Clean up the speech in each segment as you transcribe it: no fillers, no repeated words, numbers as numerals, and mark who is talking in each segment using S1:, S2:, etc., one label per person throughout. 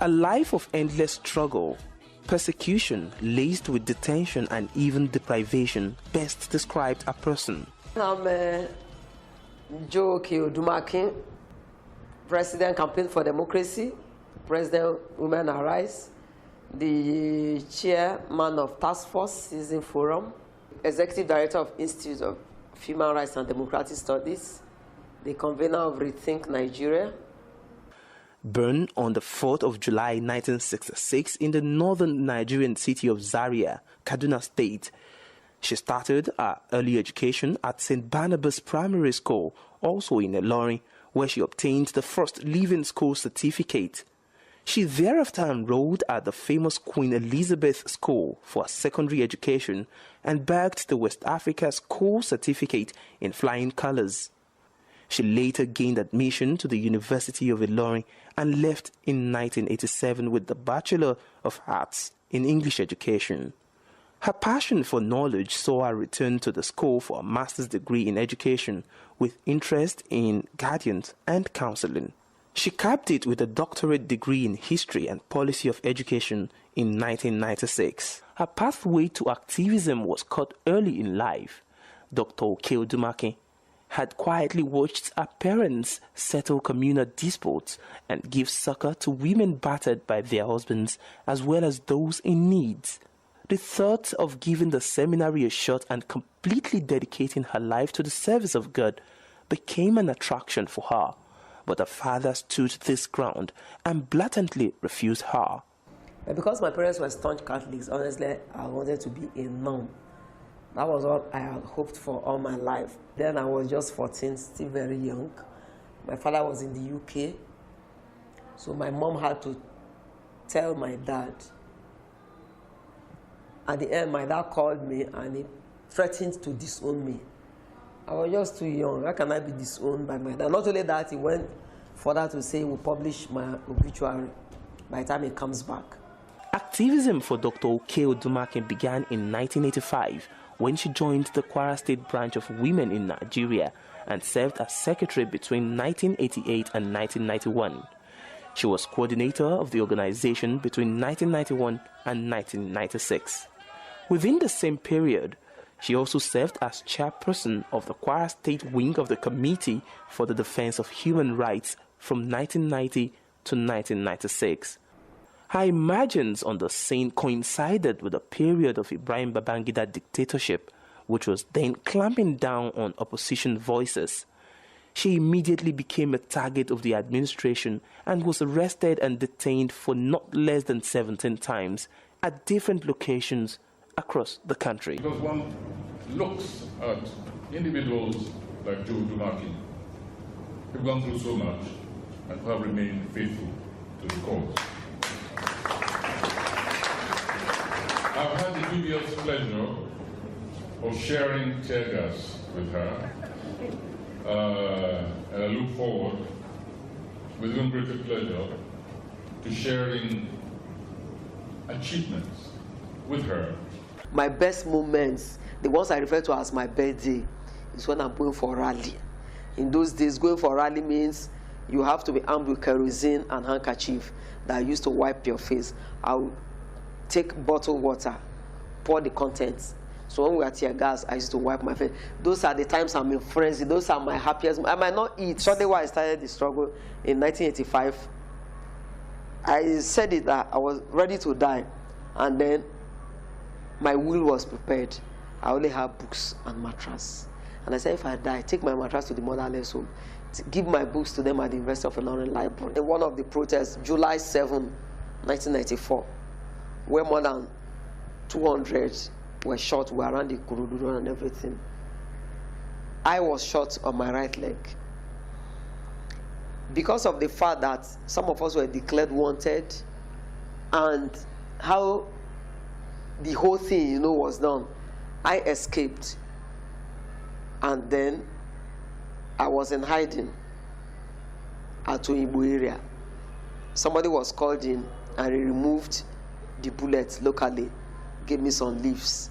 S1: A life of endless struggle, persecution laced with detention and even deprivation best described a person.
S2: I'm Joe Odumake, President Campaign for Democracy, President Women Arise, the Chairman of Task Force Citizen Forum, Executive Director of Institute of Human Rights and Democratic Studies, the convener of Rethink Nigeria.
S1: Born on the 4th of July 1966 in the northern Nigerian city of Zaria, Kaduna State, she started her early education at St. Barnabas Primary School, also in Ilorin, where she obtained the first leaving school certificate. She thereafter enrolled at the famous Queen Elizabeth School for secondary education and bagged the West Africa School Certificate in flying colors. She later gained admission to the University of Ilorin and left in 1987 with the Bachelor of Arts in English Education. Her passion for knowledge saw her return to the school for a master's degree in education with interest in guidance and counseling. She capped it with a doctorate degree in history and policy of education in 1996. Her pathway to activism was cut early in life. Dr. Odumake had quietly watched her parents settle communal disputes and give succor to women battered by their husbands as well as those in need. The thought of giving the seminary a shot and completely dedicating her life to the service of God became an attraction for her, but her father stood this ground and blatantly refused her.
S2: Because my parents were staunch Catholics, honestly, I wanted to be a nun. That was what I had hoped for all my life. Then I was just 14, still very young. My father was in the UK, so my mom had to tell my dad. At the end, my dad called me and he threatened to disown me. I was just too young. How can I be disowned by my dad? Not only that, he went further to say he will publish my obituary by the time he comes back.
S1: Activism for Dr. Odumake began in 1985 when she joined the Kwara State branch of Women in Nigeria and served as secretary between 1988 and 1991. She was coordinator of the organization between 1991 and 1996. Within the same period, she also served as chairperson of the Kwara State wing of the Committee for the Defense of Human Rights from 1990 to 1996. Her emergence on the scene coincided with a period of Ibrahim Babangida dictatorship, which was then clamping down on opposition voices. She immediately became a target of the administration and was arrested and detained for not less than 17 times at different locations across the country.
S3: Because one looks at individuals like Joe Odumake, who've gone through so much and who have remained faithful to the cause. I've had the dubious pleasure of sharing tear gas with her, and I look forward with even greater pleasure to sharing achievements with her.
S2: My best moments, the ones I refer to as my birthday, is when I'm going for a rally. In those days, going for a rally means you have to be armed with kerosene and handkerchief that I used to wipe your face. I would take bottled water, pour the contents. So when we are tear gas, I used to wipe my face. Those are the times I'm in frenzy. Those are my happiest. I might not eat. Sunday when I started the struggle in 1985, I said it that I was ready to die, and then my will was prepared. I only have books and mattress. And I said, if I die, take my mattress to the motherless home. Give my books to them at the University of Ilorin Library. In one of the protests, July 7, 1994, where more than 200 were shot, were around the Kuruduru and everything. I was shot on my right leg. Because of the fact that some of us were declared wanted and how the whole thing, was done, I escaped. And then I was in hiding at Oyibo area. Somebody was called in and he removed the bullet locally, gave me some leaves,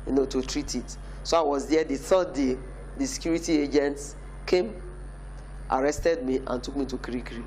S2: to treat it. So I was there. The third day, the security agents came, arrested me, and took me to Kirikiri.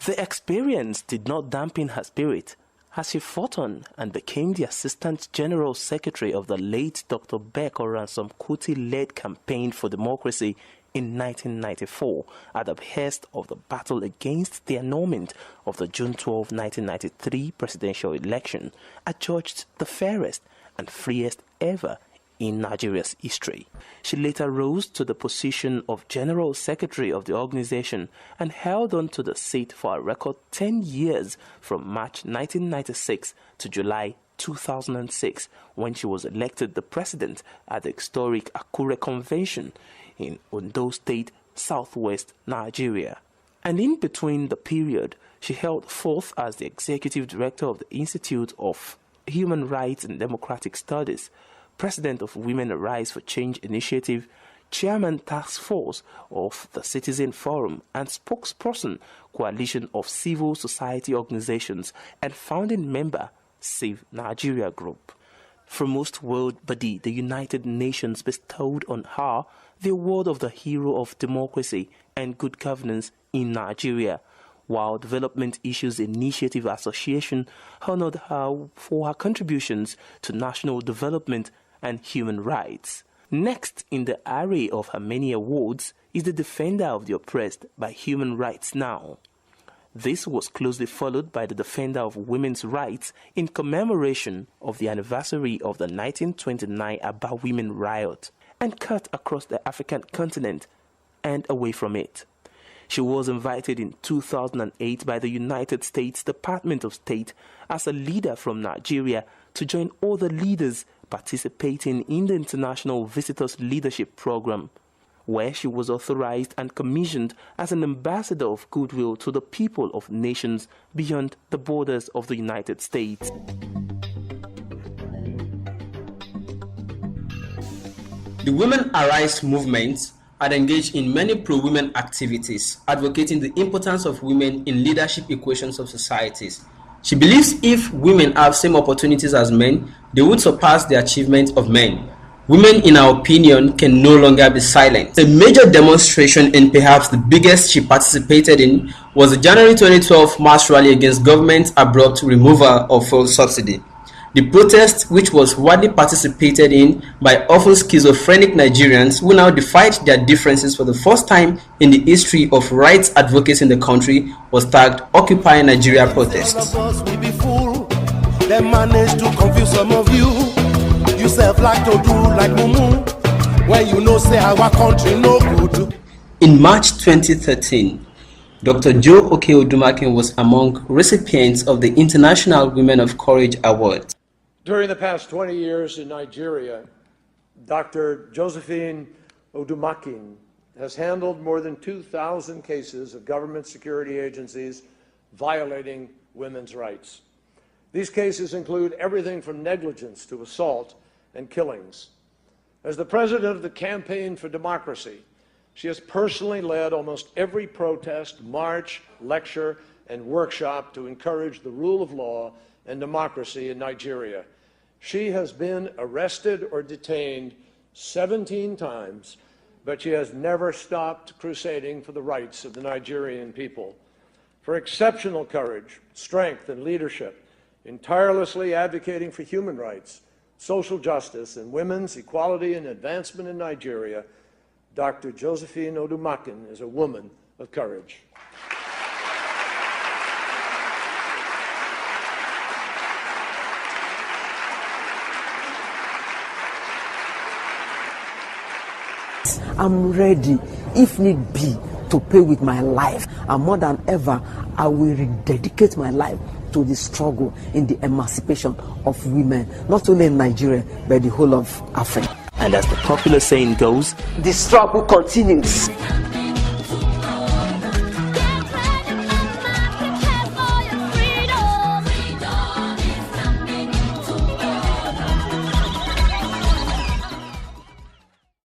S1: The experience did not dampen her spirit as she fought on and became the Assistant General Secretary of the late Dr. Beko Ransom Kuti-led Campaign for Democracy in 1994 at the behest of the battle against the annulment of the June 12, 1993 presidential election, adjudged the fairest and freest ever in Nigeria's history. She later rose to the position of General Secretary of the organization and held on to the seat for a record 10 years from March 1996 to July 2006, when she was elected the president at the historic Akure Convention in Ondo State, southwest Nigeria. And in between the period, she held forth as the executive director of the Institute of Human Rights and Democratic Studies, president of Women Arise for Change Initiative, chairman task force of the Citizen Forum, and spokesperson, Coalition of Civil Society Organizations, and founding member, Save Nigeria Group. Foremost world body, the United Nations bestowed on her the award of the Hero of Democracy and Good Governance in Nigeria, while Development Issues Initiative Association honored her for her contributions to national development and human rights. Next in the array of her many awards is the Defender of the Oppressed by Human Rights Now. This was closely followed by the Defender of Women's Rights in commemoration of the anniversary of the 1929 Aba Women Riot, and cut across the African continent and away from it. She was invited in 2008 by the United States Department of State as a leader from Nigeria to join other leaders participating in the International Visitors Leadership Program, where she was authorized and commissioned as an ambassador of goodwill to the people of nations beyond the borders of the United States.
S4: The Women Arise movement had engaged in many pro-women activities, advocating the importance of women in leadership equations of societies. She believes if women have same opportunities as men, they would surpass the achievements of men. Women, in our opinion, can no longer be silent. A major demonstration, and perhaps the biggest she participated in, was the January 2012 mass rally against government's abrupt removal of fuel subsidy. The protest, which was widely participated in by often schizophrenic Nigerians who now defied their differences for the first time in the history of rights advocacy in the country, was tagged Occupy Nigeria Protests.
S5: They managed to confuse some of you. You self like to do like mumu when you know say our country no good.
S4: In March 2013, Dr. Joe Oke-Odumakin was among recipients of the International Women of Courage Award.
S6: During the past 20 years in Nigeria, Dr. Josephine Odumakin has handled more than 2,000 cases of government security agencies violating women's rights. These cases include everything from negligence to assault and killings. As the president of the Campaign for Democracy, she has personally led almost every protest, march, lecture, and workshop to encourage the rule of law and democracy in Nigeria. She has been arrested or detained 17 times, but she has never stopped crusading for the rights of the Nigerian people. For exceptional courage, strength, and leadership, in tirelessly advocating for human rights, social justice, and women's equality and advancement in Nigeria, Dr. Josephine Odumakin is a woman of courage.
S7: I'm ready, if need be, to pay with my life. And more than ever, I will rededicate my life to the struggle in the emancipation of women, not only in Nigeria, but the whole of Africa.
S1: And as the popular saying goes,
S2: the struggle continues.